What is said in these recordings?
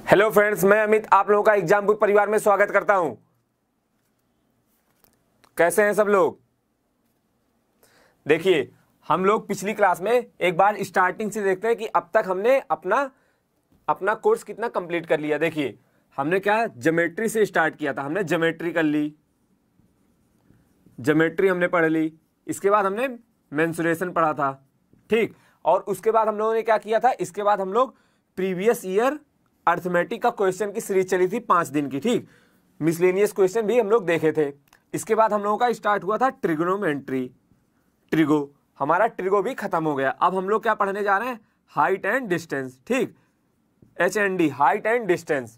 Hello friends, मैं अमित आप लोगों का एग्जाम बुक परिवार में स्वागत करता हूं। कैसे हैं सब लोग? देखिए, हम लोग पिछली क्लास में एक बार स्टार्टिंग से देखते हैं कि अब तक हमने अपना कोर्स कितना कंप्लीट कर लिया। देखिए, हमने क्या ज्योमेट्री से स्टार्ट किया था। हमने ज्योमेट्री कर ली, ज्योमेट्री हमने पढ़ ली। इसके बाद हमने मेंसुरेशन पढ़ा था, ठीक। और उसके बाद हम लोगों ने क्या किया था, इसके बाद हम लोग प्रीवियस ईयर अर्थमेटिक का क्वेश्चन की सीरीज चली थी 5 दिन की, ठीक। मिसलेनियस क्वेश्चन भी हम लोग देखे थे। इसके बाद हम लोगों का स्टार्ट हुआ था ट्रिग्नोमेट्री, ट्रिगो। हमारा ट्रिगो भी खत्म हो गया। अब हम लोग क्या पढ़ने जा रहे हैं, हाइट एंड डिस्टेंस, ठीक। HND, height and distance.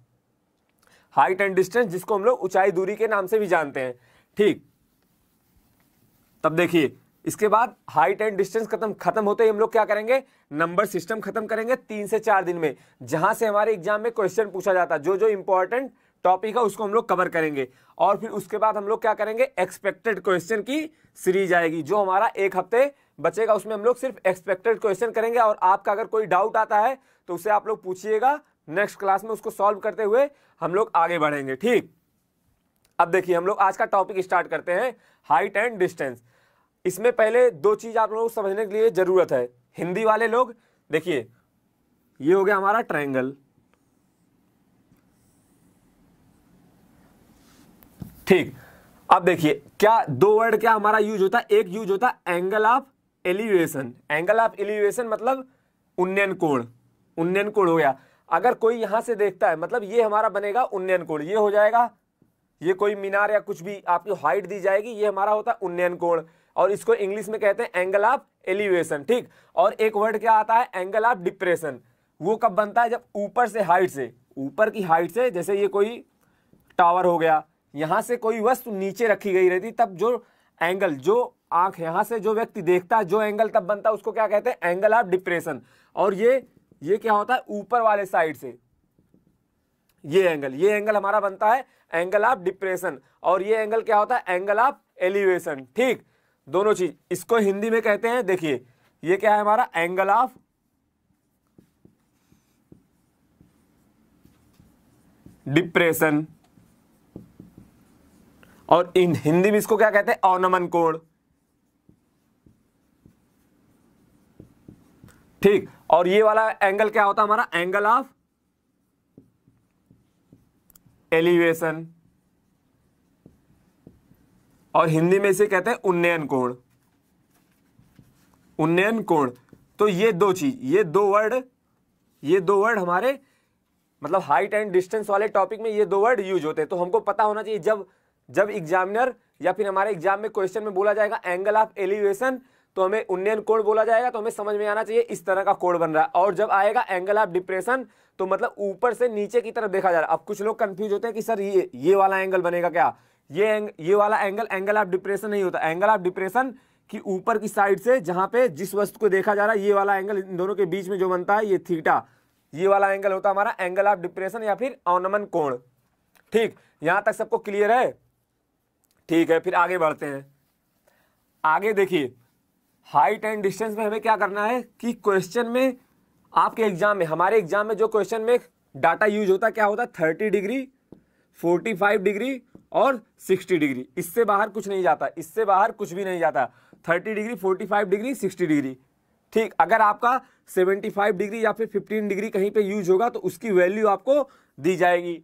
Height and distance जिसको हम लोग ऊंचाई दूरी के नाम से भी जानते हैं, ठीक। तब देखिए, इसके बाद हाइट एंड डिस्टेंस खत्म होते ही हम लोग क्या करेंगे, नंबर सिस्टम खत्म करेंगे 3 से 4 दिन में, जहां से हमारे एग्जाम में क्वेश्चन पूछा जाता है। जो जो इंपॉर्टेंट टॉपिक है उसको हम लोग कवर करेंगे। और फिर उसके बाद हम लोग क्या करेंगे, एक्सपेक्टेड क्वेश्चन की सीरीज आएगी। जो हमारा 1 हफ्ते बचेगा उसमें हम लोग सिर्फ एक्सपेक्टेड क्वेश्चन करेंगे। और आपका अगर कोई डाउट आता है तो उसे आप लोग पूछिएगा, नेक्स्ट क्लास में उसको सॉल्व करते हुए हम लोग आगे बढ़ेंगे, ठीक। अब देखिए, हम लोग आज का टॉपिक स्टार्ट करते हैं, हाइट एंड डिस्टेंस। इसमें पहले 2 चीज आप लोगों को समझने के लिए जरूरत है। हिंदी वाले लोग देखिए, ये हो गया हमारा ट्रायंगल, ठीक। अब देखिए, क्या 2 वर्ड क्या हमारा यूज होता है। एक यूज होता है angle of elevation. Angle of elevation मतलब उन्नयन कोण। उन्नयन कोण हो गया। अगर कोई यहां से देखता है, मतलब ये हमारा बनेगा उन्नयन कोण, ये हो जाएगा। ये कोई मीनार या कुछ भी आपकी हाइट दी जाएगी, ये हमारा होता है उन्नयन कोण। और इसको इंग्लिश में कहते हैं एंगल ऑफ एलिवेशन, ठीक। और एक वर्ड क्या आता है, एंगल ऑफ डिप्रेशन। वो कब बनता है, जब ऊपर से हाइट से, ऊपर की हाइट से, जैसे ये कोई टावर हो गया, यहां से कोई वस्तु नीचे रखी गई रहती, तब जो एंगल, जो आंख यहां से जो व्यक्ति देखता है, जो एंगल तब बनता है, उसको क्या कहते हैं, एंगल ऑफ डिप्रेशन। और ये क्या होता है, ऊपर वाले साइड से ये एंगल हमारा बनता है एंगल ऑफ डिप्रेशन। और ये एंगल क्या होता है, एंगल ऑफ एलिवेशन, ठीक। दोनों चीज, इसको हिंदी में कहते हैं, देखिए ये क्या है हमारा, एंगल ऑफ डिप्रेशन। और इन हिंदी में इसको क्या कहते हैं, अवनमन कोण, ठीक। और ये वाला एंगल क्या होता है हमारा, एंगल ऑफ एलिवेशन। और हिंदी में इसे कहते हैं उन्नयन कोण, उन्नयन कोण। तो ये 2 चीज, ये दो वर्ड हमारे मतलब हाइट एंड डिस्टेंस वाले टॉपिक में ये 2 वर्ड यूज होते हैं। तो हमको पता होना चाहिए, जब एग्जामिनर या फिर हमारे एग्जाम में क्वेश्चन में बोला जाएगा एंगल ऑफ एलिवेशन, तो हमें उन्नयन कोण बोला जाएगा, तो हमें समझ में आना चाहिए इस तरह का कोण बन रहा है। और जब आएगा एंगल ऑफ डिप्रेशन, तो मतलब ऊपर से नीचे की तरफ देखा जा रहा है। अब कुछ लोग कंफ्यूज होते हैं कि सर ये वाला एंगल बनेगा क्या, ये वाला एंगल ऑफ डिप्रेशन नहीं होता। एंगल ऑफ डिप्रेशन की ऊपर की साइड से, जहां पे जिस वस्तु को देखा जा रहा है, ये वाला एंगल, इन दोनों के बीच में जो बनता है ये थीटा, ये वाला एंगल होता है हमारा एंगल ऑफ डिप्रेशन या फिर अवनमन कोण, ठीक। यहां तक सबको क्लियर है, ठीक है। फिर आगे बढ़ते हैं। आगे देखिए, हाइट एंड डिस्टेंस में हमें क्या करना है कि क्वेश्चन में, आपके एग्जाम में, हमारे एग्जाम में जो क्वेश्चन में डाटा यूज होता है, क्या होता है, 30 डिग्री, 45 डिग्री और 60 डिग्री। इससे बाहर कुछ नहीं जाता, इससे बाहर कुछ भी नहीं जाता। 30 डिग्री, 45 डिग्री, 60 डिग्री, ठीक। अगर आपका 75 डिग्री या फिर 15 डिग्री कहीं पे यूज होगा तो उसकी वैल्यू आपको दी जाएगी।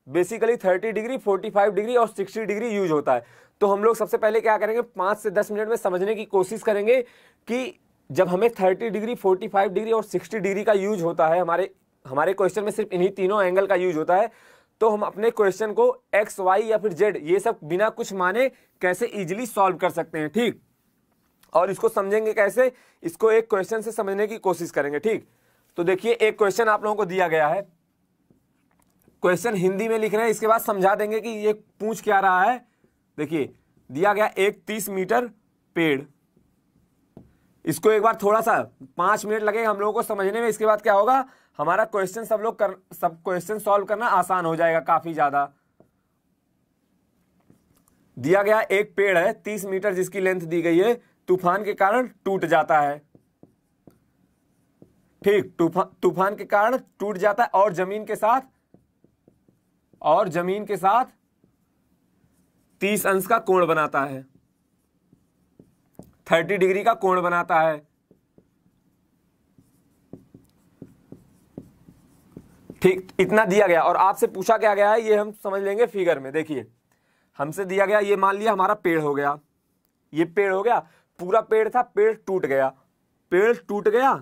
बेसिकली 30 डिग्री, 45 डिग्री और 60 डिग्री यूज होता है। तो हम लोग सबसे पहले क्या करेंगे, 5 से 10 मिनट में समझने की कोशिश करेंगे कि जब हमें 30 डिग्री, 45 डिग्री और 60 डिग्री का यूज होता है, हमारे क्वेश्चन में सिर्फ इन्हीं तीनों एंगल का यूज होता है, तो हम अपने क्वेश्चन को एक्स, वाई या फिर जेड, ये सब बिना कुछ माने कैसे इजीली सॉल्व कर सकते हैं, ठीक। और इसको समझेंगे कैसे, इसको एक क्वेश्चन से समझने की कोशिश करेंगे, ठीक। तो देखिए, एक क्वेश्चन आप लोगों को दिया गया है, क्वेश्चन हिंदी में लिख रहे हैं, इसके बाद समझा देंगे कि ये पूछ क्या रहा है। देखिए, दिया गया एक 30 मीटर पेड़। इसको एक बार थोड़ा सा 5 मिनट लगेगा हम लोगों को समझने में। इसके बाद क्या होगा, हमारा क्वेश्चन सब क्वेश्चन सॉल्व करना आसान हो जाएगा काफी ज्यादा। दिया गया एक पेड़ है 30 मीटर जिसकी लेंथ दी गई है, तूफान के कारण टूट जाता है, ठीक। तूफान के कारण टूट जाता है और जमीन के साथ और जमीन के साथ 30 अंश का कोण बनाता है, 30 डिग्री का कोण बनाता है। ठीक, इतना दिया गया और आपसे पूछा क्या गया है ये हम समझ लेंगे फिगर में। देखिए हमसे दिया गया, ये मान लिया हमारा पेड़ हो गया, ये पेड़ हो गया, पूरा पेड़ था, पेड़ टूट गया, पेड़ टूट गया,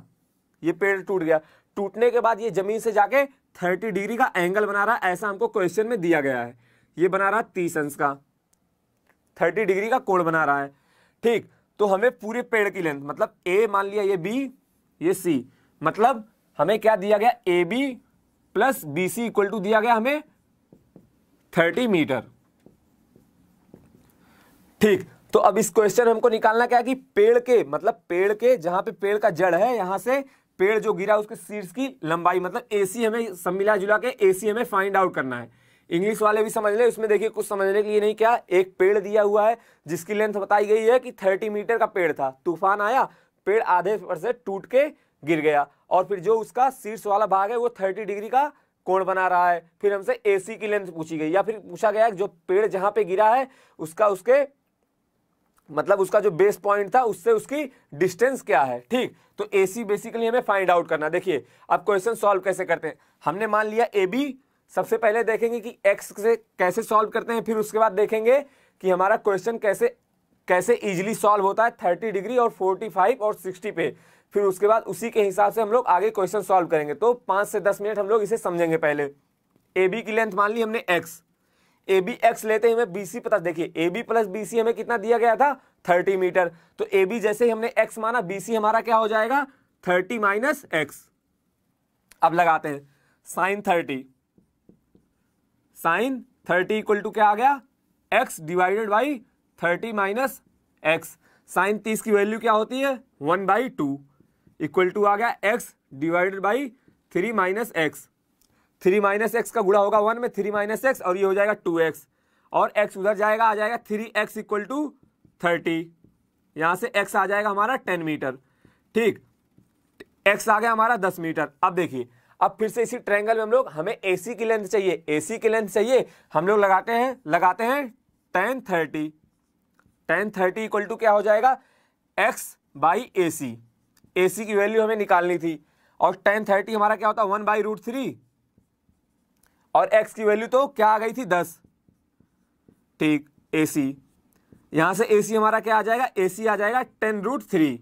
ये पेड़ टूट गया, टूटने के बाद ये जमीन से जाके 30 डिग्री का एंगल बना रहा है, ऐसा हमको क्वेश्चन में दिया गया है। ये बना रहा है 30 अंश का, 30 डिग्री का कोण बना रहा है। ठीक, तो हमें पूरे पेड़ की लेंथ, मतलब ए मान लिया, ये बी, ये सी, मतलब हमें क्या दिया गया, A B plus B C equal to दिया गया हमें 30 मीटर। ठीक, तो अब इस क्वेश्चन हमको निकालना क्या है कि पेड़ के, मतलब पेड़ के जहां पे पेड़ का जड़ है, यहां से पेड़ जो गिरा उसके शीर्ष की लंबाई, मतलब एसी हमें सब मिला जुला के एसी हमें फाइंड आउट करना है। इंग्लिश वाले भी समझ ले, उसमें देखिए कुछ समझने के लिए नहीं, क्या एक पेड़ दिया हुआ है जिसकी लेंथ बताई गई है कि 30 मीटर का पेड़ था, तूफान आया, पेड़ आधे पर से टूट के गिर गया, और फिर जो उसका शीर्ष वाला भाग है वो 30 डिग्री का कोण बना रहा है। फिर हमसे एसी की लेंथ पूछी गई, या फिर पूछा गया जो पेड़ जहां पे गिरा है उसका, उसके मतलब उसका जो बेस पॉइंट था उससे उसकी डिस्टेंस क्या है। ठीक, तो एसी बेसिकली हमें फाइंड आउट करना। देखिए अब क्वेश्चन सॉल्व कैसे करते हैं, हमने मान लिया ए बी, सबसे पहले देखेंगे कि एक्स से कैसे सॉल्व करते हैं, फिर उसके बाद देखेंगे कि हमारा क्वेश्चन कैसे कैसे इजीली सॉल्व होता है 30 डिग्री और 45 और 60 पे, फिर उसके बाद उसी के हिसाब से हम लोग आगे क्वेश्चन सॉल्व करेंगे। तो 5 से 10 मिनट हम लोग इसे समझेंगे। पहले ए बी की लेंथ मान ली हमने एक्स, ए बी एक्स लेते ही हमें बी सी पता, देखिए A B plus B C हमें कितना दिया गया था 30 मीटर, तो ए बी जैसे ही हमने एक्स माना, बी सी हमारा क्या हो जाएगा 30 माइनस एक्स। अब लगाते हैं साइन 30, साइन 30 इक्वल टू क्या आ गया, x divided by 30 minus x. Sine 30 की वैल्यू क्या होती है 1/2 इक्वल टू आ गया x divided by 3 minus x. 3 minus x का गुणा होगा 1 में, 3 माइनस एक्स, और ये हो जाएगा 2x, और x उधर जाएगा, आ जाएगा 3x इक्वल टू 30, यहां से x आ जाएगा हमारा 10 मीटर। ठीक, x आ गया हमारा 10 मीटर। अब देखिए, अब फिर से इसी ट्रायंगल में हम लोग, हमें AC की लेंथ चाहिए, AC की लेंथ चाहिए, हम लोग लगाते हैं tan 30, tan 30 इक्वल टू क्या हो जाएगा x बाई AC, AC की वैल्यू हमें निकालनी थी, और tan 30 हमारा क्या होता है 1/√3, और x की वैल्यू तो क्या आ गई थी 10। ठीक, AC, यहां से AC हमारा क्या आ जाएगा, AC आ जाएगा 10√3।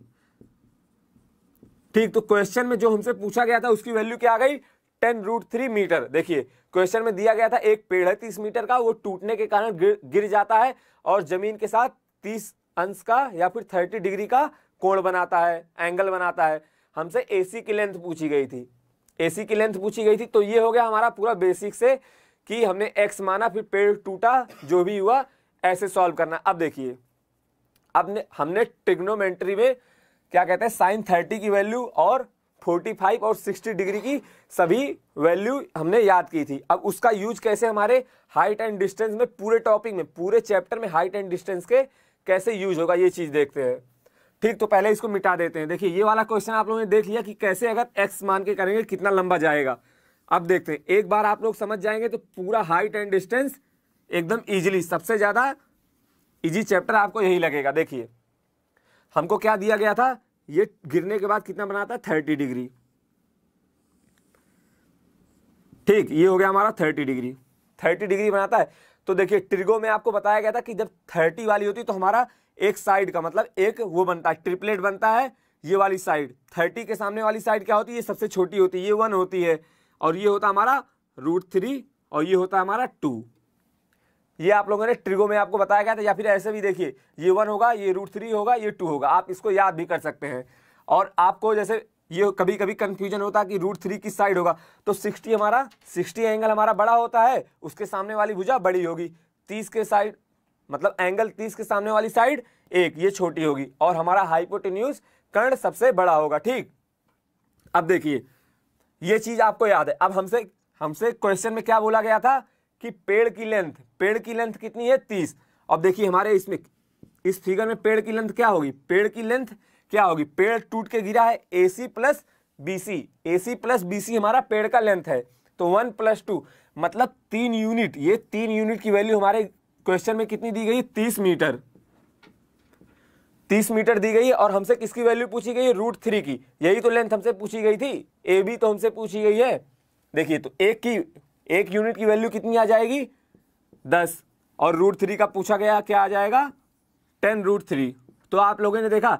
ठीक, तो क्वेश्चन में जो हमसे पूछा गया था उसकी वैल्यू क्या आ गई 10√3 मीटर। देखिए क्वेश्चन में दिया गया था एक पेड़ है 30 मीटर का, वो टूटने के कारण गिर जाता है और जमीन के साथ 30 अंश का या फिर 30 डिग्री का कोण बनाता है, एंगल बनाता है। हमसे AC की लेंथ पूछी गई थी, AC की लेंथ पूछी गई थी, तो ये हो गया हमारा पूरा बेसिक से कि हमने x माना, फिर पेड़ टूटा, जो भी हुआ ऐसे सॉल्व करना। अब देखिए, अब हमने ट्रिग्नोमेट्री में क्या कहते हैं साइन 30 की वैल्यू और 45 और 60 डिग्री की सभी वैल्यू हमने याद की थी। अब उसका यूज कैसे हमारे हाइट एंड डिस्टेंस में, पूरे टॉपिक में, पूरे चैप्टर में हाइट एंड डिस्टेंस के कैसे यूज होगा ये चीज देखते हैं। ठीक, तो पहले इसको मिटा देते हैं। देखिए ये वाला क्वेश्चन आप लोगों ने देख लिया कि कैसे अगर x मान के करेंगे कितना लंबा जाएगा। अब देखते हैं, एक बार आप लोग समझ जाएंगे तो पूरा हाइट एंड डिस्टेंस एकदम इजीली, सबसे ज्यादा इजी चैप्टर आपको यही लगेगा। देखिए हमको क्या दिया गया था, ये गिरने के बाद कितना बनाता है 30 डिग्री। ठीक, ये हो गया हमारा 30 डिग्री, 30 डिग्री बनाता है। तो देखिए ट्रिगो में आपको बताया गया था कि जब 30 वाली होती है तो हमारा एक साइड का मतलब एक वो बनता है, ट्रिपलेट बनता है। ये वाली साइड 30 के सामने वाली साइड क्या होती है, ये सबसे छोटी होती है, ये 1 होती है, और ये होता हमारा √3, और ये होता है हमारा 2। ये आप लोगों ने ट्रिगो में आपको बताया गया था, या फिर ऐसे भी देखिए ये 1 होगा, ये √3 होगा, ये 2 होगा, आप इसको याद भी कर सकते हैं। और आपको जैसे ये कभी कभी कंफ्यूजन होता है कि √3 किस साइड होगा, तो 60 एंगल हमारा बड़ा होता है, उसके सामने वाली भुजा बड़ी होगी, 30 के साइड मतलब एंगल 30 के सामने वाली साइड एक, ये छोटी होगी, और हमारा हाइपोटेन्यूज कर्ण सबसे बड़ा होगा। ठीक, अब देखिए ये चीज आपको याद है। अब हमसे क्वेश्चन में क्या बोला गया था कि पेड़ की लेंथ कितनी है 30। अब देखिए हमारे इसमें इस फिगर में पेड़ की लेंथ क्या होगी, पेड़ टूट के गिरा है, AC प्लस BC हमारा पेड़ का लेंथ है, तो 1 + 2 मतलब 3 यूनिट, ये 3 यूनिट की वैल्यू हमारे क्वेश्चन में कितनी दी गई? 30 मीटर, 30 मीटर दी गई है। और हमसे किसकी वैल्यू पूछी गई है? √3 की। यही तो लेंथ हमसे पूछी गई थी, ए बी तो हमसे पूछी गई है। देखिए तो एक यूनिट की वैल्यू कितनी आ जाएगी? 10, और √3 का पूछा गया क्या आ जाएगा? 10√3। तो आप लोगों ने देखा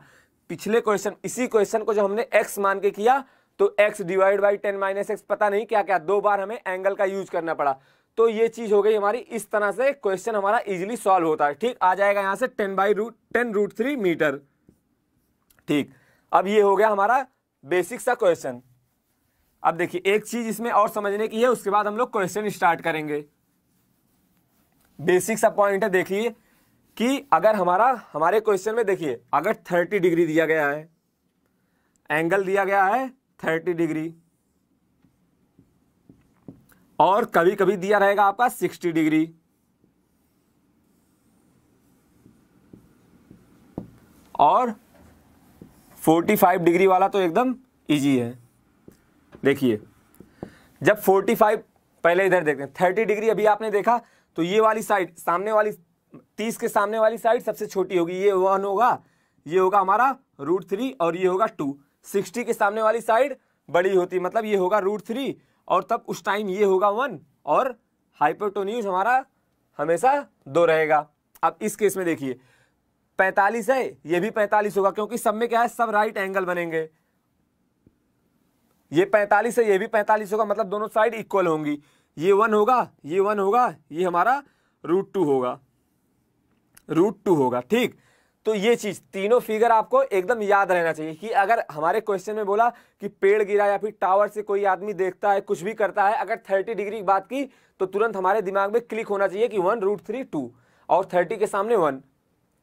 पिछले क्वेश्चन, इसी क्वेश्चन को जब हमने x मान के किया तो x डिवाइड बाई 10 - x पता नहीं क्या क्या 2 बार हमें एंगल का यूज करना पड़ा। तो ये चीज हो गई हमारी, इस तरह से क्वेश्चन हमारा इजीली सॉल्व होता है। ठीक, आ जाएगा यहां से 10/√3 मीटर। ठीक, अब ये हो गया हमारा बेसिक सा क्वेश्चन। अब देखिए एक चीज इसमें और समझने की है, उसके बाद हम लोग क्वेश्चन स्टार्ट करेंगे। बेसिक सा पॉइंट है, देखिए कि अगर हमारे क्वेश्चन में देखिए अगर 30 डिग्री दिया गया है, एंगल दिया गया है 30 डिग्री, और कभी कभी दिया रहेगा आपका 60 डिग्री, और 45 डिग्री वाला तो एकदम इजी है। देखिए जब 45, पहले इधर देखते हैं 30 डिग्री अभी आपने देखा तो ये वाली साइड, सामने वाली 30 के सामने वाली साइड सबसे छोटी होगी, ये 1 होगा, ये होगा हमारा √3 और ये होगा 2। 60 के सामने वाली साइड बड़ी होती, मतलब ये होगा √3 और तब उस टाइम ये होगा 1 और हाइपोटेन्यूज हमारा हमेशा 2 रहेगा। अब इस केस में देखिए 45 है, ये भी 45 होगा, क्योंकि सब में क्या है, सब राइट एंगल बनेंगे। ये 45 है, ये भी 45 होगा, मतलब दोनों साइड इक्वल होंगी। ये 1 होगा, ये 1 होगा, ये हमारा √2 होगा, √2 होगा। ठीक, तो ये चीज तीनों फिगर आपको एकदम याद रहना चाहिए कि अगर हमारे क्वेश्चन में बोला कि पेड़ गिरा या फिर टावर से कोई आदमी देखता है, कुछ भी करता है, अगर 30 डिग्री की बात की तो तुरंत हमारे दिमाग में क्लिक होना चाहिए कि 1 √3 2 और 30 के सामने 1।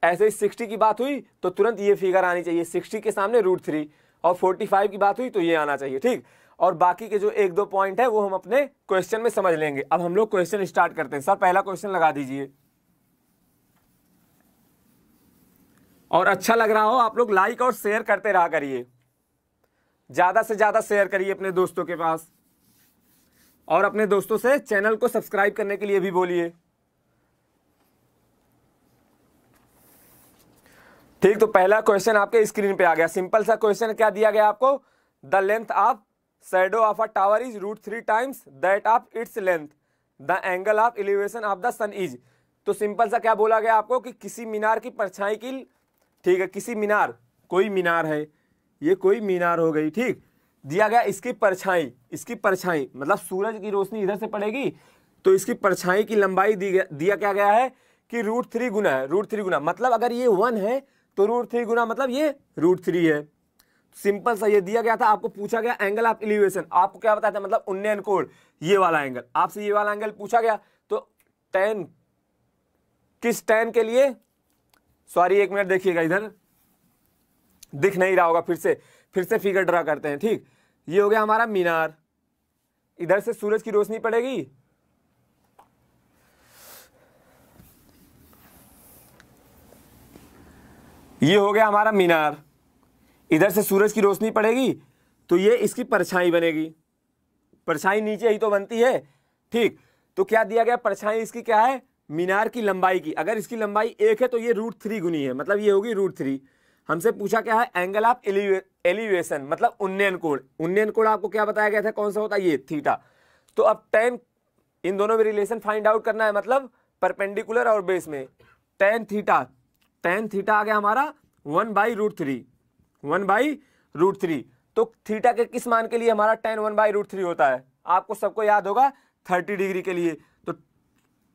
ऐसे ही 60 की बात हुई तो तुरंत ये फिगर आनी चाहिए, 60 के सामने √3, और 45 की बात हुई तो ये आना चाहिए। ठीक, और बाकी के जो 1-2 पॉइंट है वो हम अपने क्वेश्चन में समझ लेंगे। अब हम लोग क्वेश्चन स्टार्ट करते हैं। सर पहला क्वेश्चन लगा दीजिए, और अच्छा लग रहा हो आप लोग लाइक और शेयर करते रहा करिए, ज्यादा से ज्यादा शेयर करिए अपने दोस्तों के पास, और अपने दोस्तों से चैनल को सब्सक्राइब करने के लिए भी बोलिए। ठीक, तो पहला क्वेश्चन आपके स्क्रीन पे आ गया। सिंपल सा क्वेश्चन क्या दिया गया आपको? The length of shadow of a tower is √3 times that of its length, the angle of elevation of the sun is. तो सिंपल सा क्या बोला गया आपको कि किसी मीनार की परछाई की, ठीक है, किसी मीनार, कोई मीनार है, ये कोई मीनार हो गई। ठीक, दिया गया इसकी परछाई मतलब सूरज की रोशनी इधर से पड़ेगी तो इसकी परछाई की लंबाई दिया क्या गया है कि √3 गुना है, √3 गुना, मतलब अगर ये 1 है तो √3 गुना मतलब ये √3 है। सिंपल सा ये दिया गया था। आपको पूछा गया एंगल ऑफ एलिवेशन, आपको क्या बताया था, मतलब उन्नयन कोण, ये वाला एंगल, आपसे ये वाला एंगल पूछा गया। तो tan, किस tan के लिए, सॉरी एक मिनट देखिएगा, इधर दिख नहीं रहा होगा, फिर से फिगर ड्रा करते हैं। ठीक, ये हो गया हमारा मीनार, इधर से सूरज की रोशनी पड़ेगी, ये हो गया हमारा मीनार, इधर से सूरज की रोशनी पड़ेगी तो ये इसकी परछाई बनेगी, परछाई नीचे ही तो बनती है। ठीक, तो क्या दिया गया, परछाई इसकी क्या है, मीनार की लंबाई की, अगर इसकी लंबाई 1 है तो ये √3 गुनी है, मतलब ये होगी √3। हमसे पूछा क्या है, एंगल ऑफ एलिवेशन मतलब उन्नयन कोण। उन्नयन कोण आपको क्या बताया गया था, कौन सा होता है, ये थीटा। तो अब tan, इन दोनों में रिलेशन फाइंड आउट करना है, मतलब परपेंडिकुलर और बेस में। tan थीटा आ गया हमारा 1/√3, 1/√3। तो थीटा के किस मान के लिए हमारा tan 1/√3 होता है, आपको सबको याद होगा 30 डिग्री के लिए। तो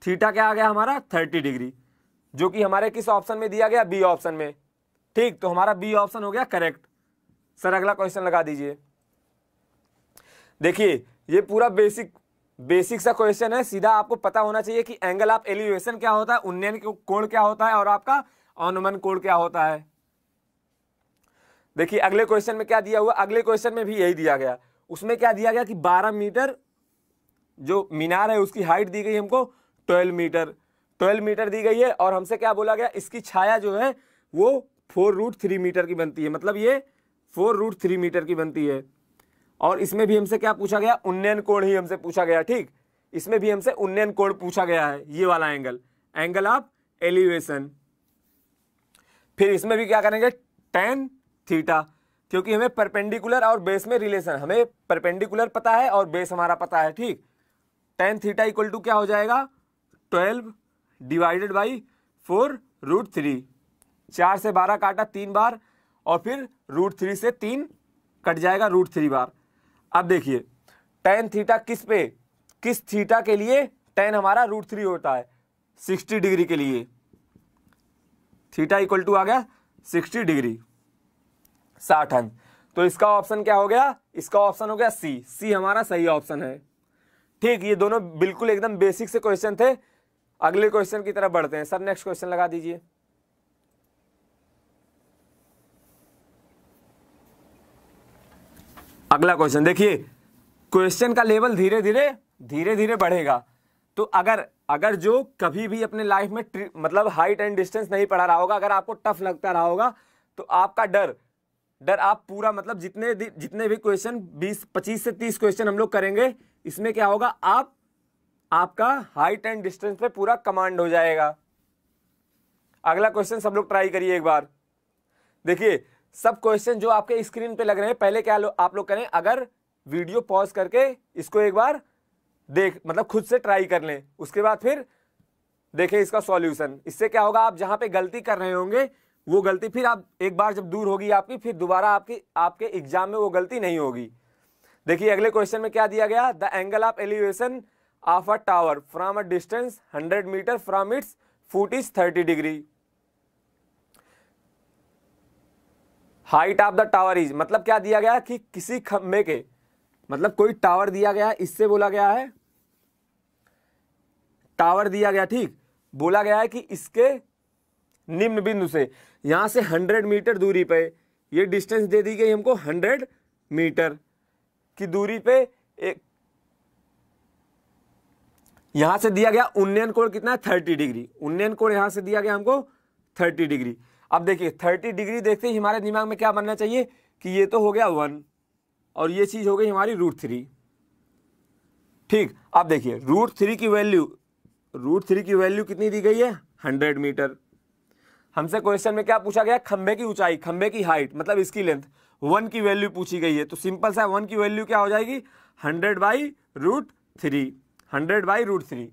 थीटा क्या आ गया हमारा 30 डिग्री, जो कि हमारे किस ऑप्शन में दिया गया, बी ऑप्शन में। ठीक, तो हमारा बी ऑप्शन हो गया करेक्ट। सर अगला क्वेश्चन लगा दीजिए। देखिए ये पूरा बेसिक सा क्वेश्चन है, सीधा आपको पता होना चाहिए कि एंगल ऑफ एलिवेशन क्या होता है, उन्नयन कोण क्या होता है, और आपका अनुमान कोण क्या होता है। देखिए अगले क्वेश्चन में क्या दिया हुआ, अगले क्वेश्चन में भी यही दिया गया। उसमें क्या दिया गया कि 12 मीटर जो मीनार है उसकी हाइट दी गई हमको 12 मीटर दी गई है, और हमसे क्या बोला गया, इसकी छाया जो है वो 4√3 मीटर की बनती है, मतलब ये 4√3 मीटर की बनती है। और इसमें भी हमसे क्या पूछा गया, उन्नयन कोण ही हमसे पूछा गया। ठीक, इसमें भी हमसे उन्नयन कोण पूछा गया है, ये वाला एंगल, एंगल ऑफ एलिवेशन। फिर इसमें भी क्या करेंगे, tan थीटा, क्योंकि हमें परपेंडिकुलर और बेस में रिलेशन, हमें परपेंडिकुलर पता है और बेस हमारा पता है, ठीक। tan थीटा इक्वल टू क्या हो जाएगा, 12 डिवाइडेड बाई 4√3, 4 से 12 काटा 3 बार और फिर √3 से 3 कट जाएगा √3 बार। अब देखिए tan थीटा किस थीटा के लिए tan हमारा √3 होता है, 60 डिग्री के लिए, थीटा इक्वल टू आ गया 60 डिग्री, 60 अंश। तो इसका ऑप्शन क्या हो गया, इसका ऑप्शन हो गया सी हमारा सही ऑप्शन है, ठीक। ये दोनों बिल्कुल एकदम बेसिक से क्वेश्चन थे। अगले क्वेश्चन की तरफ बढ़ते हैं। सर नेक्स्ट क्वेश्चन लगा दीजिए। अगला क्वेश्चन देखिए, क्वेश्चन का लेवल धीरे धीरे बढ़ेगा। तो अगर जो कभी भी अपने लाइफ में मतलब हाइट एंड डिस्टेंस नहीं पढ़ा रहा होगा, अगर आपको टफ लगता रहा होगा, तो आपका डर आप पूरा मतलब जितने भी क्वेश्चन 25 से 30 क्वेश्चन हम लोग करेंगे, इसमें क्या होगा, आपका हाइट एंड डिस्टेंस पे पूरा कमांड हो जाएगा। अगला क्वेश्चन सब लोग ट्राई करिए एक बार। देखिए सब क्वेश्चन जो आपके स्क्रीन पे लग रहे हैं, पहले क्या आप लोग करें, अगर वीडियो पॉज करके इसको एक बार मतलब खुद से ट्राई कर लें, उसके बाद फिर देखें इसका सॉल्यूशन। इससे क्या होगा, आप जहां पे गलती कर रहे होंगे वो गलती फिर आप एक बार जब दूर होगी आपकी, फिर दोबारा आपके एग्जाम में वो गलती नहीं होगी। देखिए अगले क्वेश्चन में क्या दिया गया, the angle of elevation of a tower from a distance 100 metre from its foot is 30 degree. Height of the tower is, मतलब क्या दिया गया कि किसी खंबे के, मतलब कोई टावर दिया गया, इससे बोला गया है टावर दिया गया, ठीक। बोला गया है कि इसके निम्न बिंदु से, यहां से 100 मीटर दूरी पे, ये डिस्टेंस दे दी गई हमको 100 मीटर की दूरी पे, एक यहां से दिया गया उन्नयन कोण कितना है, 30 डिग्री। उन्नयन कोण यहां से दिया गया हमको 30 डिग्री। अब देखिए 30 डिग्री देखते ही हमारे दिमाग में क्या बनना चाहिए कि ये तो हो गया 1 और ये चीज हो गई हमारी √3, ठीक। अब देखिए √3 की वैल्यू कितनी दी गई है, 100 मीटर। हमसे क्वेश्चन में क्या पूछा गया, खंबे की ऊंचाई, खंबे की हाइट, मतलब इसकी लेंथ, 1 की वैल्यू पूछी गई है। तो सिंपल सा 1 की वैल्यू क्या हो जाएगी, 100/√3, 100/√3।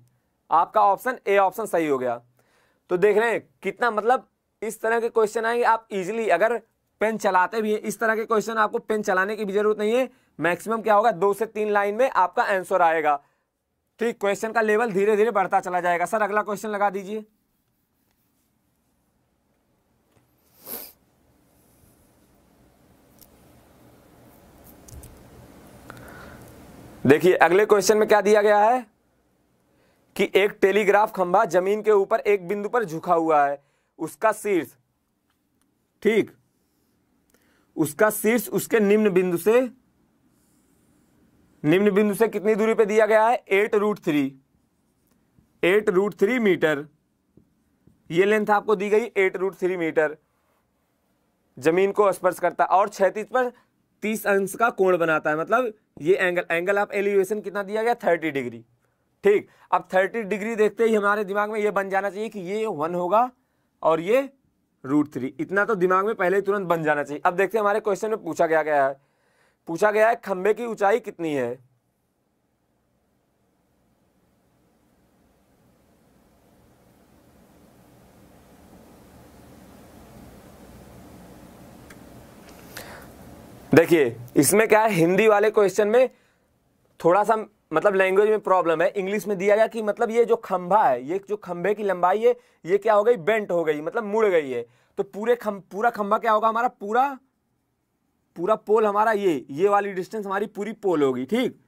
आपका ऑप्शन ए ऑप्शन सही हो गया। तो देख रहे हैं कितना, मतलब इस तरह के क्वेश्चन आएंगे, आप इजीली अगर पेन चलाते भी हैं, इस तरह के क्वेश्चन आपको पेन चलाने की भी जरूरत नहीं है। मैक्सिमम क्या होगा, 2 से 3 लाइन में आपका आंसर आएगा, ठीक। क्वेश्चन का लेवल धीरे धीरे बढ़ता चला जाएगा। सर अगला क्वेश्चन लगा दीजिए। देखिए अगले क्वेश्चन में क्या दिया गया है कि एक टेलीग्राफ खंभा जमीन के ऊपर एक बिंदु पर झुका हुआ है, उसका शीर्ष, ठीक, उसका शीर्ष उसके निम्न बिंदु से कितनी दूरी पे दिया गया है, 8√3 मीटर। ये लेंथ आपको दी गई 8√3 मीटर, जमीन को स्पर्श करता है और क्षैतिज पर 30 अंश का कोण बनाता है। मतलब ये एंगल ऑफ एलिवेशन कितना दिया गया, 30 डिग्री, ठीक। अब 30 डिग्री देखते ही हमारे दिमाग में ये बन जाना चाहिए कि ये 1 होगा और ये √3, इतना तो दिमाग में पहले ही तुरंत बन जाना चाहिए। अब देखते हैं हमारे क्वेश्चन में पूछा गया है खंबे की ऊंचाई कितनी है। देखिए इसमें क्या है, हिंदी वाले क्वेश्चन में थोड़ा सा मतलब लैंग्वेज में प्रॉब्लम है। इंग्लिश में दिया गया कि मतलब ये जो खंभा है, ये जो खंभे की लंबाई है, ये क्या हो गई, बेंट हो गई, मतलब मुड़ गई है। तो पूरा खंभा क्या होगा हमारा, पूरा पोल हमारा, ये वाली डिस्टेंस हमारी पूरी पोल होगी, ठीक।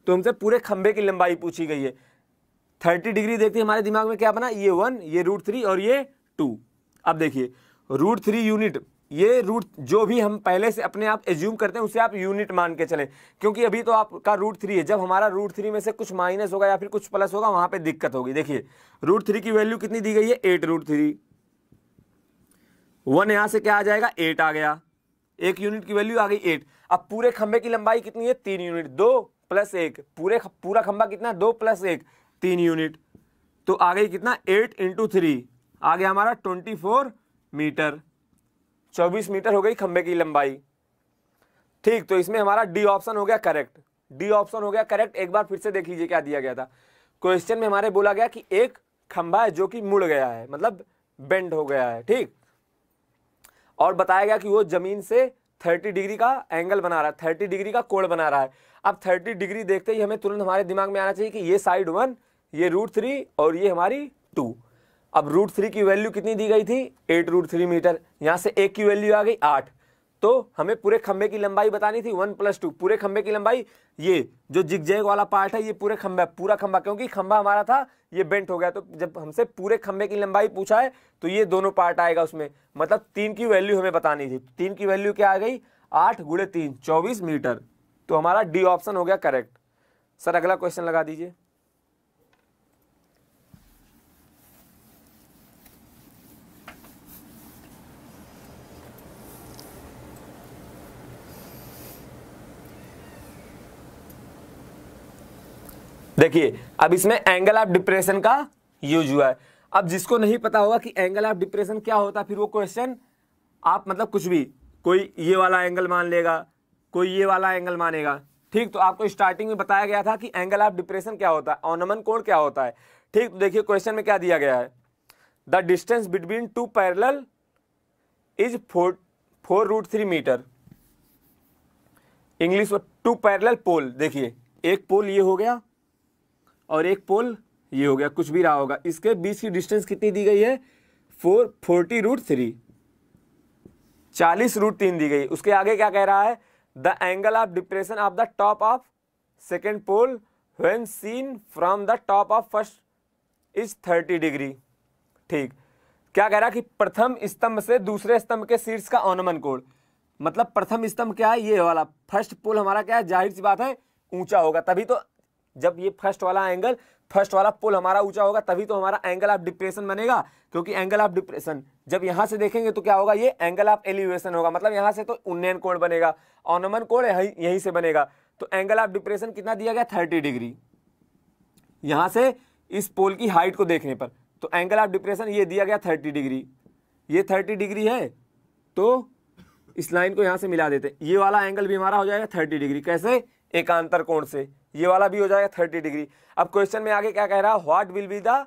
तो हमसे पूरे खंभे की लंबाई पूछी गई है। 30 डिग्री देखते हमारे दिमाग में क्या बना, ये 1, ये √3 और ये 2। अब देखिए √3 यूनिट, ये रूट जो भी हम पहले से अपने आप एज्यूम करते हैं उसे आप यूनिट मान के चलें, क्योंकि अभी तो आपका √3 है। जब हमारा √3 में से कुछ माइनस होगा या फिर कुछ प्लस होगा, वहां पे दिक्कत होगी। देखिए √3 की वैल्यू कितनी दी गई है, 8√3, 1 यहां से क्या आ जाएगा, 8 आ गया, 1 यूनिट की वैल्यू आ गई 8। अब पूरे खंबे की लंबाई कितनी है, 3 यूनिट, 2 प्लस 1, पूरा खंबा कितना 2 + 1 3 यूनिट, तो आ गई कितना 8 × 3 आ गया हमारा 24 मीटर, 24 मीटर हो गई खंबे की लंबाई। ठीक, तो इसमें हमारा डी ऑप्शन हो गया करेक्ट, डी ऑप्शन हो गया करेक्ट। एक बार फिर से देख लीजिए क्या दिया गया था क्वेश्चन में, हमारे बोला गया कि एक खंबा है जो कि मुड़ गया है, मतलब बेंड हो गया है। ठीक, और बताया गया कि वो जमीन से 30 डिग्री का एंगल बना रहा है, 30 डिग्री का कोण बना रहा है। अब 30 डिग्री देखते ही हमें तुरंत हमारे दिमाग में आना चाहिए कि ये साइड 1, ये √3 और ये हमारी 2। अब √3 की वैल्यू कितनी दी गई थी 8√3 मीटर, यहाँ से 1 की वैल्यू आ गई 8, तो हमें पूरे खंबे की लंबाई बतानी थी 1 + 2, पूरे खंबे की लंबाई। ये जो जिगजैग वाला पार्ट है ये पूरा खंबा, क्योंकि खंबा हमारा था ये बेंट हो गया, तो जब हमसे पूरे खंबे की लंबाई पूछा है तो ये दोनों पार्ट आएगा उसमें, मतलब 3 की वैल्यू हमें बतानी थी। 3 की वैल्यू क्या आ गई 8 × 3 24 मीटर, तो हमारा डी ऑप्शन हो गया करेक्ट। सर अगला क्वेश्चन लगा दीजिए। देखिए अब इसमें एंगल ऑफ डिप्रेशन का यूज हुआ है। अब जिसको नहीं पता होगा कि एंगल ऑफ डिप्रेशन क्या होता है, फिर वो क्वेश्चन आप मतलब कुछ भी, कोई ये वाला एंगल मान लेगा, कोई ये वाला एंगल मानेगा। ठीक, तो आपको स्टार्टिंग में बताया गया था कि एंगल ऑफ डिप्रेशन क्या होता है, अवनमन कोण क्या होता है। ठीक, तो देखिए क्वेश्चन में क्या दिया गया है, the distance between 2 parallel is 4√3 metre. English में 2 पैरेलल पोल, देखिए एक पोल ये हो गया और एक पोल ये हो गया, कुछ भी रहा होगा, इसके बीच की डिस्टेंस कितनी दी गई है 40√3, 40√3 दी गई। उसके आगे क्या कह रहा है, the angle of depression of the top of second pole when seen from the top of first is 30 degree. ठीक, क्या कह रहा है कि प्रथम स्तंभ से दूसरे स्तंभ के शीर्ष का अवनमन कोण, मतलब प्रथम स्तंभ क्या है ये वाला, फर्स्ट पोल हमारा क्या है, जाहिर सी बात है ऊंचा होगा, तभी तो जब ये फर्स्ट वाला पोल हमारा ऊंचा होगा तभी तो हमारा एंगल ऑफ डिप्रेशन बनेगा, क्योंकि एंगल ऑफ डिप्रेशन जब यहां से देखेंगे तो क्या होगा, ये एंगल ऑफ एलिवेशन होगा, मतलब यहां से तो उन्नयन कोण बनेगा, अवनमन कोण यहीं से बनेगा। तो एंगल ऑफ डिप्रेशन कितना दिया गया 30 डिग्री, यहां से इस पोल की हाइट को देखने पर, तो एंगल ऑफ डिप्रेशन ये दिया गया 30 डिग्री, ये 30 डिग्री है, तो इस लाइन को यहां से मिला देते, ये वाला एंगल भी हमारा हो जाएगा 30 डिग्री, कैसे, एकांतर कोण से, ये वाला भी हो जाएगा 30 डिग्री। अब क्वेश्चन में आगे क्या कह रहा है, what will be the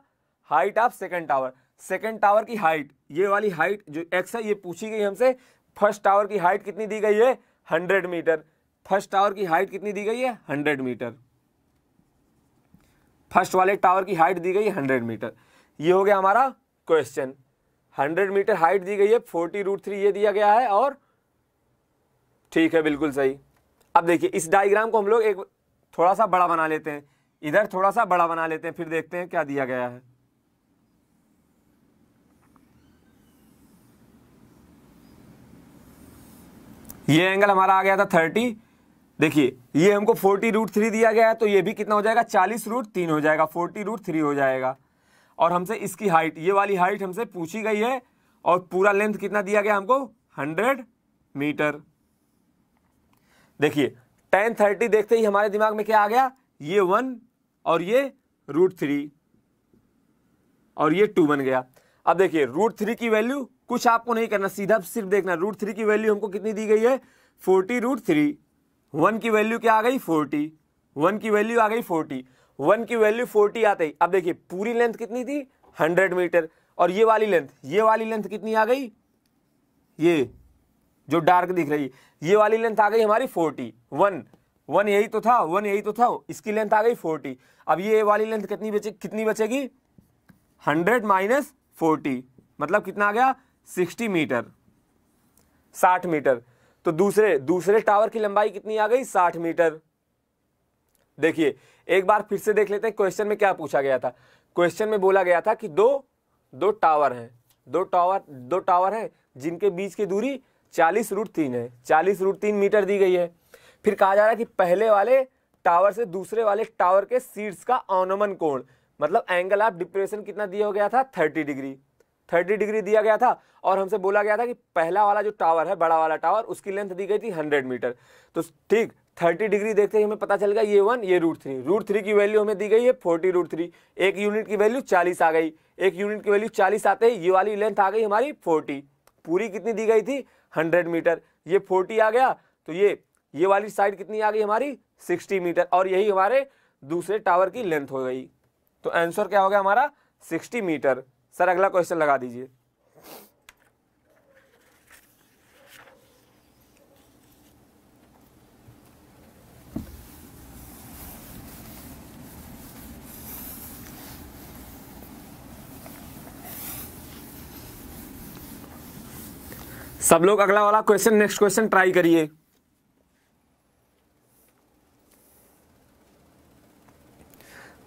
height of second tower, second tower की हाइट, ये वाली हाइट जो x है ये पूछी गई हमसे। फर्स्ट टावर की हाइट कितनी दी गई है 100 मीटर, फर्स्ट टावर की हाइट कितनी दी गई है 100 मीटर, फर्स्ट वाले टावर की हाइट दी गई है 100 मीटर। ये हो गया हमारा क्वेश्चन, 100 मीटर हाइट दी गई है, 40√3 ये दिया गया है, और ठीक है बिल्कुल सही। अब देखिए इस डायग्राम को हम लोग एक थोड़ा सा बड़ा बना लेते हैं, इधर थोड़ा सा बड़ा बना लेते हैं, फिर देखते हैं क्या दिया गया है। ये एंगल हमारा आ गया था 30, देखिए ये हमको 40√3 दिया गया है, तो ये भी कितना हो जाएगा 40√3 हो जाएगा, 40√3 हो जाएगा। और हमसे इसकी हाइट, ये वाली हाइट हमसे पूछी गई है, और पूरा लेंथ कितना दिया गया हमको 100 मीटर। देखिए tan 30 देखते ही हमारे दिमाग में क्या आ गया, ये 1 और ये √3 और ये 2 बन गया। अब देखिए √3 की वैल्यू कुछ आपको नहीं करना, सीधा सिर्फ देखना, √3 की वैल्यू हमको कितनी दी गई है 40√3, 1 की वैल्यू क्या आ गई 40, 1 की वैल्यू आ गई 40, 1 की वैल्यू 40 आते ही अब देखिए पूरी लेंथ कितनी थी 100 मीटर, और ये वाली लेंथ कितनी आ गई, ये जो डार्क दिख रही है ये वाली लेंथ आ गई हमारी 40, 1 यही तो था, इसकी लेंथ आ गई 40। अब ये वाली लेंथ कितनी बचेगी 100 माइनस 40, मतलब कितना आ गया 60 मीटर, 60 मीटर। तो दूसरे टावर की लंबाई कितनी आ गई 60 मीटर। देखिए एक बार फिर से देख लेते हैं क्वेश्चन में क्या पूछा गया था। क्वेश्चन में बोला गया था कि दो टावर हैं जिनके बीच की दूरी 40√3 है, 40√3 मीटर दी गई है। फिर कहा जा रहा है कि पहले वाले टावर से दूसरे वाले टावर के शीर्ष का अवनमन कोण, मतलब एंगल ऑफ डिप्रेशन कितना दिया गया था 30 डिग्री दिया गया था, और हमसे बोला गया था कि पहला वाला जो टावर है बड़ा वाला टावर उसकी लेंथ दी गई थी 100 मीटर। तो ठीक 30 डिग्री देखते ही हमें पता चल गया ये 1 ये √3 की वैल्यू हमें दी गई है 40√3। एक यूनिट की वैल्यू 40 आ गई, एक यूनिट की वैल्यू 40 आते ही ये वाली लेंथ आ गई हमारी 40। पूरी कितनी दी गई थी 100 मीटर, ये 40 आ गया तो ये वाली साइड कितनी आ गई हमारी 60 मीटर, और यही हमारे दूसरे टावर की लेंथ हो गई। तो आंसर क्या हो गया हमारा 60 मीटर। सर अगला क्वेश्चन लगा दीजिए। सब लोग अगला वाला क्वेश्चन, नेक्स्ट क्वेश्चन ट्राई करिए।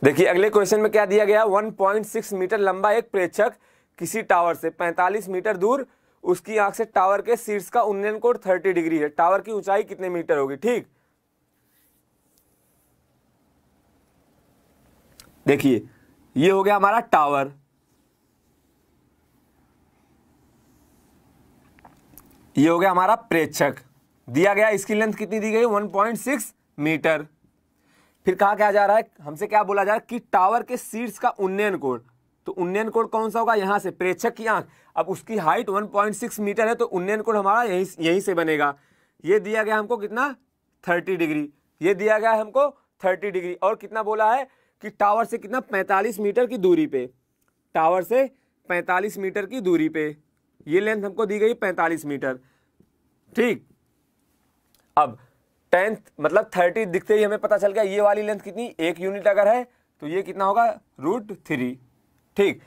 देखिए अगले क्वेश्चन में क्या दिया गया, 1.6 मीटर लंबा एक प्रेक्षक किसी टावर से 45 मीटर दूर, उसकी आंख से टावर के शीर्ष का उन्नयन कोण 30 डिग्री है। टावर की ऊंचाई कितने मीटर होगी? ठीक, देखिए ये हो गया हमारा टावर, ये हो गया हमारा प्रेक्षक, दिया गया इसकी लेंथ कितनी दी गई 1.6 मीटर। फिर कहा क्या जा रहा है, हमसे क्या बोला जा रहा है कि टावर के शीर्ष का उन्नयन कोण, तो उन्नयन कोण कौन सा होगा, यहां से प्रेक्षक की आंख, अब उसकी हाइट 1.6 मीटर है तो उन्नयन कोण हमारा यहीं से बनेगा। ये दिया गया हमको कितना 30 डिग्री, ये दिया गया हमको 30 डिग्री, और कितना बोला है कि टावर से कितना 45 मीटर की दूरी पे, टावर से 45 मीटर की दूरी पे ये लेंथ हमको दी गई 45 मीटर। ठीक, अब 10 मतलब 30 दिखते ही हमें पता चल गया ये वाली लेंथ कितनी, 1 यूनिट अगर है तो ये कितना होगा √3। ठीक,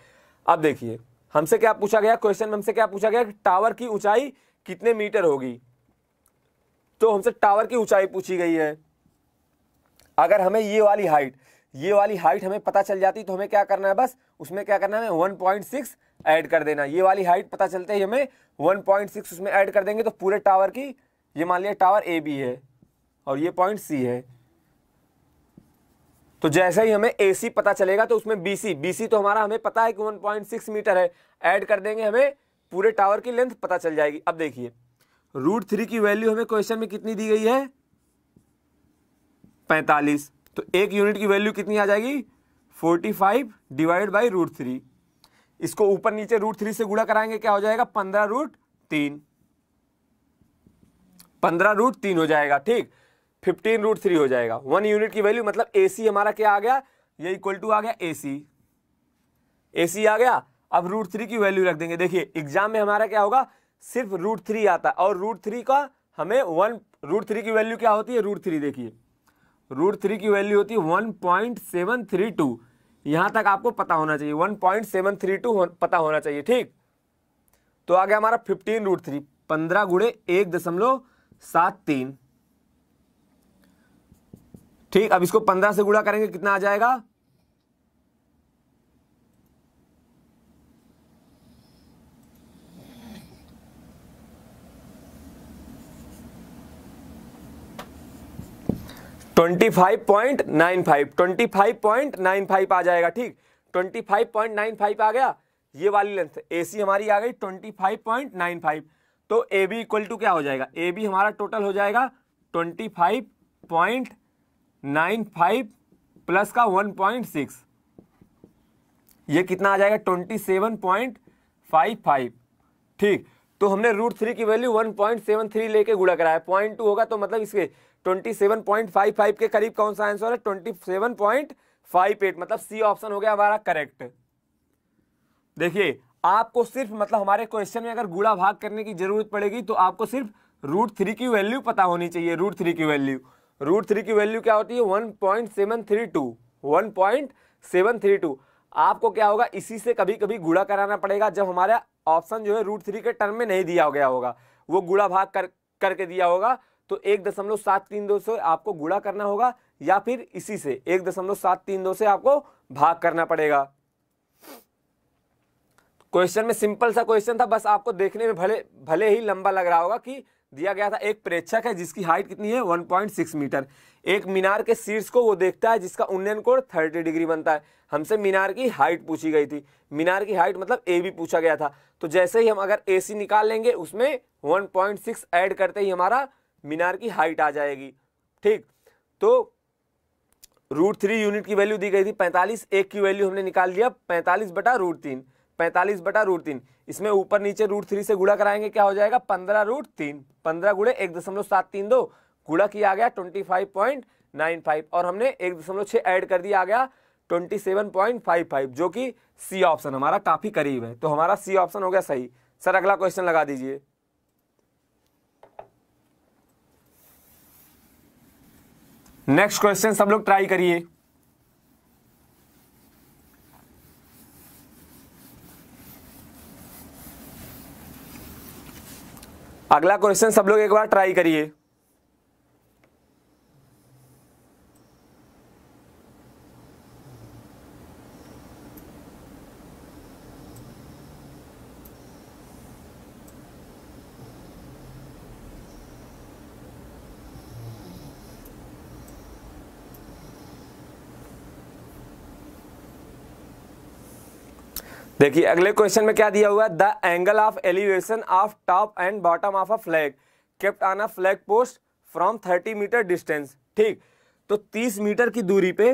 अब देखिए हमसे क्या पूछा गया, क्वेश्चन में हमसे क्या पूछा गया कि टावर की ऊंचाई कितने मीटर होगी, तो हमसे टावर की ऊंचाई पूछी गई है। अगर हमें ये वाली हाइट हमें पता चल जाती तो हमें क्या करना है, बस उसमें क्या करना है 1.6 ऐड कर देना। ये वाली हाइट पता चलते ही हमें 1.6 उसमें ऐड कर देंगे तो पूरे टावर की, ये मान लिया टावर ए बी है और ये पॉइंट सी है, तो जैसे ही हमें ए सी पता चलेगा तो उसमें बी सी तो हमारा हमें पता है कि 1.6 मीटर है, ऐड कर देंगे हमें पूरे टावर की लेंथ पता चल जाएगी। अब देखिए √3 की वैल्यू हमें क्वेश्चन में कितनी दी गई है 45, तो 1 यूनिट की वैल्यू कितनी आ जाएगी 45 डिवाइड बाई √3। इसको ऊपर नीचे √3 से गुणा कराएंगे क्या हो जाएगा 15√3, 15√3 हो जाएगा। ठीक, 15√3 हो जाएगा। 1 यूनिट की वैल्यू मतलब AC हमारा क्या आ गया, ये इक्वल टू आ गया AC आ गया। अब √3 की वैल्यू रख देंगे। देखिए एग्जाम में हमारा क्या होगा, सिर्फ √3 आता है और √3 का हमें √3 की वैल्यू क्या होती है, √3 देखिए √3 की वैल्यू होती है 1.732, यहां तक आपको पता होना चाहिए, 1.732 पता होना चाहिए। ठीक, तो आ गया हमारा 15√3, 15 गुणे 1.73। ठीक, अब इसको 15 से गुणा करेंगे कितना आ जाएगा 25.95 आ जाएगा। ठीक, 25.95 आ गया, ये वाली लेंथ AC हमारी आ गई 25.95, तो AB इक्वल टू क्या हो जाएगा, AB हमारा टोटल हो जाएगा 25.95 प्लस का 1.6, ये कितना आ जाएगा 27.55। ठीक, तो हमने √3 की वैल्यू 1.73 लेके गुणा कराया, 0.2 होगा तो मतलब इसके 27.55 के करीब कौन सा आंसर है 27.58, मतलब सी ऑप्शन हो गया हमारा करेक्ट। देखिए आपको सिर्फ मतलब हमारे क्वेश्चन में अगर गुणा भाग करने की जरूरत पड़ेगी तो आपको सिर्फ √3 की वैल्यू पता होनी चाहिए। √3 की वैल्यू क्या होती है 1.732। आपको क्या होगा, इसी से कभी कभी गुणा कराना पड़ेगा जब हमारा ऑप्शन जो है √3 के टर्म में नहीं दिया गया होगा, वो गुणा भाग करके दिया होगा, तो 1.732 से आपको गुणा करना होगा या फिर इसी से 1.732 से आपको भाग करना पड़ेगा। क्वेश्चन में सिंपल सा क्वेश्चन था, बस आपको देखने में भले ही लंबा लग रहा होगा कि दिया गया था एक प्रेक्षक है जिसकी हाइट कितनी है 1.6 मीटर, एक मीनार के शीर्ष को वो देखता है जिसका उन्नयन कोण 30 डिग्री बनता है। हमसे मीनार की हाइट पूछी गई थी, मीनार की हाइट मतलब AB पूछा गया था, तो जैसे ही हम अगर AC निकाल लेंगे उसमें 1.6 ऐड करते ही हमारा मीनार की हाइट आ जाएगी। ठीक, तो √3 यूनिट की वैल्यू दी गई थी 45, एक की वैल्यू हमने निकाल लिया 45/√3, 45/√3। इसमें ऊपर नीचे √3 से गुणा कराएंगे, क्या हो जाएगा 15√3, 15 गुणे 1.732 गुणा किया गया 25.95 और हमने 1.6 ऐड कर दिया, आ गया 27.55, जो कि सी ऑप्शन हमारा काफी करीब है। तो हमारा सी ऑप्शन हो गया सही। सर अगला क्वेश्चन लगा दीजिए। नेक्स्ट क्वेश्चन सब लोग ट्राई करिए। अगला क्वेश्चन सब लोग एक बार ट्राई करिए। देखिए अगले क्वेश्चन में क्या दिया हुआ है, the angle of elevation of top and bottom of a flag kept on a flag post from 30 metre distance. ठीक, तो 30 मीटर की दूरी पे,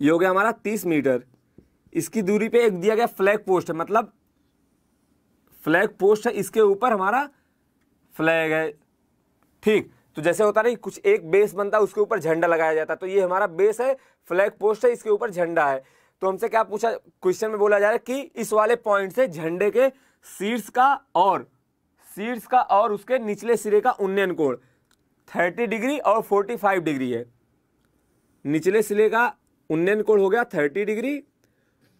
ये हो गया हमारा 30 मीटर, इसकी दूरी पे एक दिया गया फ्लैग पोस्ट है, मतलब फ्लैग पोस्ट है, इसके ऊपर हमारा फ्लैग है। ठीक, तो जैसे होता नहीं कुछ एक बेस बनता है उसके ऊपर झंडा लगाया जाता है, तो ये हमारा बेस है, फ्लैग पोस्ट है, इसके ऊपर झंडा है। तो हमसे क्या पूछा, क्वेश्चन में बोला जा रहा है कि इस वाले पॉइंट से झंडे के शीर्ष का और उसके निचले सिरे का उन्नयन कोण 30 डिग्री और 45 डिग्री है। निचले सिरे का उन्नयन कोण हो गया 30 डिग्री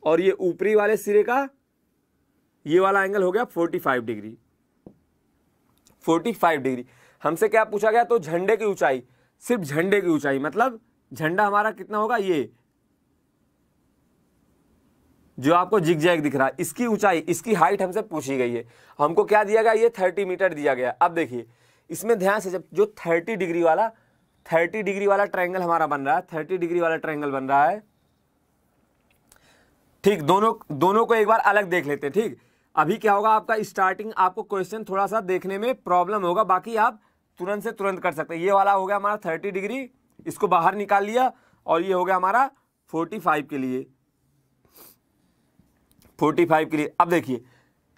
और ये ऊपरी वाले सिरे का ये वाला एंगल हो गया 45 डिग्री। 45 डिग्री हमसे क्या पूछा गया, तो झंडे की ऊंचाई, सिर्फ झंडे की ऊंचाई, मतलब झंडा हमारा कितना होगा, ये जो आपको जिगजैग दिख रहा है, इसकी ऊंचाई, इसकी हाइट हमसे पूछी गई है। हमको क्या दिया गया, ये 30 मीटर दिया गया। अब देखिए इसमें ध्यान से, जब जो 30 डिग्री वाला ट्रायंगल हमारा बन रहा है, 30 डिग्री वाला ट्रायंगल बन रहा है। ठीक, दोनों को एक बार अलग देख लेते हैं। ठीक, अभी क्या होगा, आपका स्टार्टिंग आपको क्वेश्चन थोड़ा सा देखने में प्रॉब्लम होगा, बाकी आप तुरंत से तुरंत कर सकते हैं। ये वाला हो गया हमारा 30 डिग्री, इसको बाहर निकाल लिया, और ये हो गया हमारा 45 के लिए, 45 के लिए। अब देखिए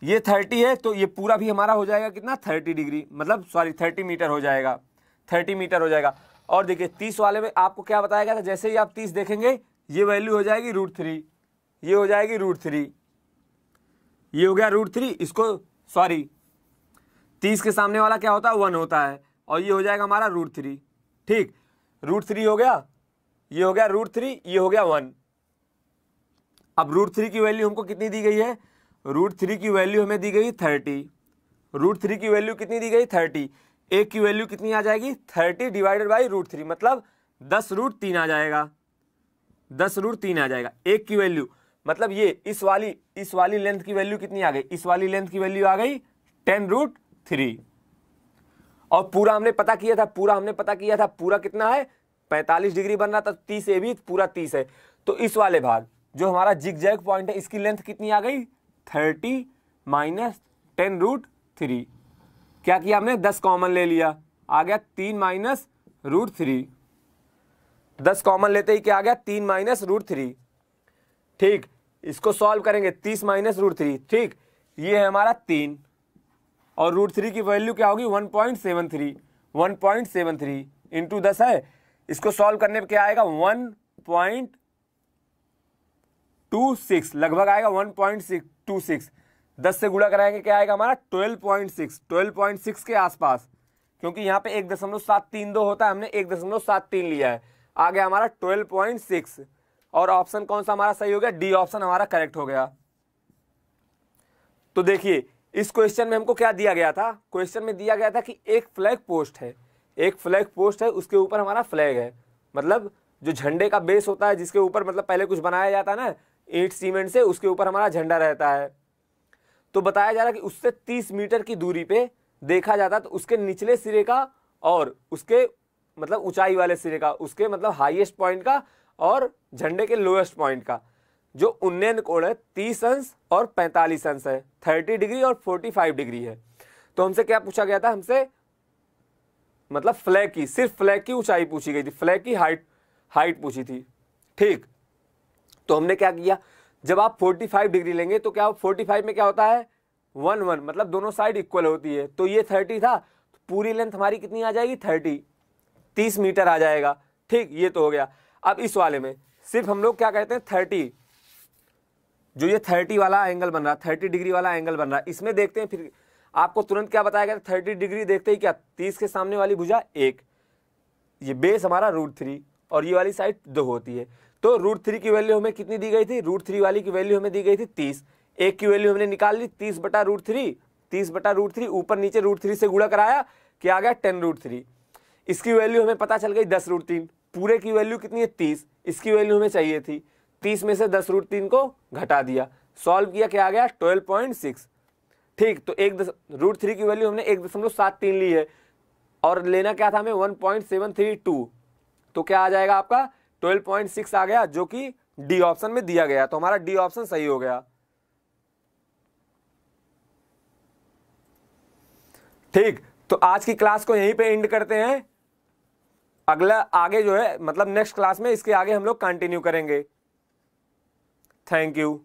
ये 30 है, तो ये पूरा भी हमारा हो जाएगा कितना, 30 डिग्री, मतलब सॉरी 30 मीटर हो जाएगा, 30 मीटर हो जाएगा। और देखिए 30 वाले में आपको क्या बताया गया था, जैसे ही आप 30 देखेंगे ये वैल्यू हो जाएगी √3, ये हो जाएगी √3, ये हो गया √3, इसको सॉरी 30 के सामने वाला क्या होता है, 1 होता है, और ये हो जाएगा हमारा √3। ठीक, √3 हो गया, ये हो गया √3, ये हो गया 1। अब √3 की वैल्यू हमको कितनी दी गई है, √3 की वैल्यू हमें दी गई 30, √3 की वैल्यू कितनी दी गई 30, एक की वैल्यू कितनी आ जाएगी 30 डिवाइडेड बाई √3, मतलब 10√3 आ जाएगा, 10√3 आ जाएगा एक की वैल्यू। मतलब ये इस वाली लेंथ की वैल्यू कितनी आ गई, इस वाली लेंथ की वैल्यू आ गई 10√3। और पूरा हमने पता किया था, पूरा कितना है 45 डिग्री बन रहा था, 30 ये भी पूरा 30 है। तो इस वाले भाग जो हमारा जिगजैग पॉइंट है, इसकी लेंथ कितनी आ गई 30 माइनस 10√3। क्या किया हमने, 10 कॉमन ले लिया, आ गया 3 माइनस √3। 10 कॉमन लेते ही क्या आ गया, 3 माइनस √3। ठीक, इसको सॉल्व करेंगे, 30 माइनस √3। ठीक, ये है हमारा 3, और √3 की वैल्यू क्या होगी 1.73, 1.73 इंटू 10 है, इसको सॉल्व करने पे क्या आएगा 1.26, लगभग आएगा 1.26। 10 से गुणा कराएंगे क्या आएगा हमारा 12.6 के आसपास, क्योंकि यहाँ पे 1.732 होता है, हमने 1.73 लिया है, आ गया हमारा 12.6। और ऑप्शन कौन सा हमारा सही हो गया, डी ऑप्शन हमारा करेक्ट हो गया। तो देखिए इस क्वेश्चन में हमको क्या दिया गया था, क्वेश्चन में दिया गया था कि एक फ्लैग पोस्ट है, उसके ऊपर हमारा फ्लैग है, मतलब जो झंडे का बेस होता है जिसके ऊपर मतलब पहले कुछ बनाया जाता है ना ईंट सीमेंट से, उसके ऊपर हमारा झंडा रहता है। तो बताया जा रहा है कि उससे 30 मीटर की दूरी पे देखा जाता है, तो उसके निचले सिरे का और उसके मतलब ऊंचाई वाले सिरे का, उसके मतलब हाईएस्ट पॉइंट का और झंडे के लोएस्ट पॉइंट का जो उन्नयन कोण है 30 अंश और 45 अंश है, 30 डिग्री और 45 डिग्री है। तो हमसे क्या पूछा गया था, हमसे मतलब फ्लैग की, सिर्फ फ्लैग की ऊंचाई पूछी गई थी, फ्लैग की हाइट पूछी थी। ठीक, तो हमने क्या किया, जब आप 45 डिग्री लेंगे तो क्या 45 में क्या होता है 1 1, मतलब दोनों साइड इक्वल होती है। तो ये 30 था, तो पूरी लेंथ हमारी कितनी आ जाएगी 30 मीटर आ जाएगा। ठीक, ये तो हो गया। अब इस वाले में सिर्फ हम लोग क्या कहते हैं 30, जो ये 30 वाला एंगल बन रहा, 30 डिग्री वाला एंगल बन रहा, इसमें देखते हैं फिर आपको तुरंत क्या बताया गया 30 डिग्री देखते ही क्या 30 के सामने वाली भुजा 1, ये बेस हमारा √3 और ये वाली साइड 2 होती है। तो √3 की वैल्यू हमें कितनी दी गई थी, √3 वाली की वैल्यू हमें दी गई थी 30, एक की वैल्यू हमने निकाल ली 30/√3, 30/√3 ऊपर नीचे √3 से गुणा कराया, क्या आ गया 10√3। इसकी वैल्यू हमें पता चल गई 10√3, पूरे की वैल्यू कितनी है 30, इसकी वैल्यू हमें चाहिए थी 30 में से 10√3 को घटा दिया, सॉल्व किया, क्या आ गया 12.6। ठीक, तो √3 की वैल्यू हमने 1.73 ली है और लेना क्या था हमें 1.732, तो क्या आ जाएगा आपका 12.6 आ गया, जो कि डी ऑप्शन में दिया गया। तो हमारा डी ऑप्शन सही हो गया। ठीक, तो आज की क्लास को यहीं पे एंड करते हैं। अगला आगे जो है मतलब नेक्स्ट क्लास में इसके आगे हम लोग कंटिन्यू करेंगे। Thank you.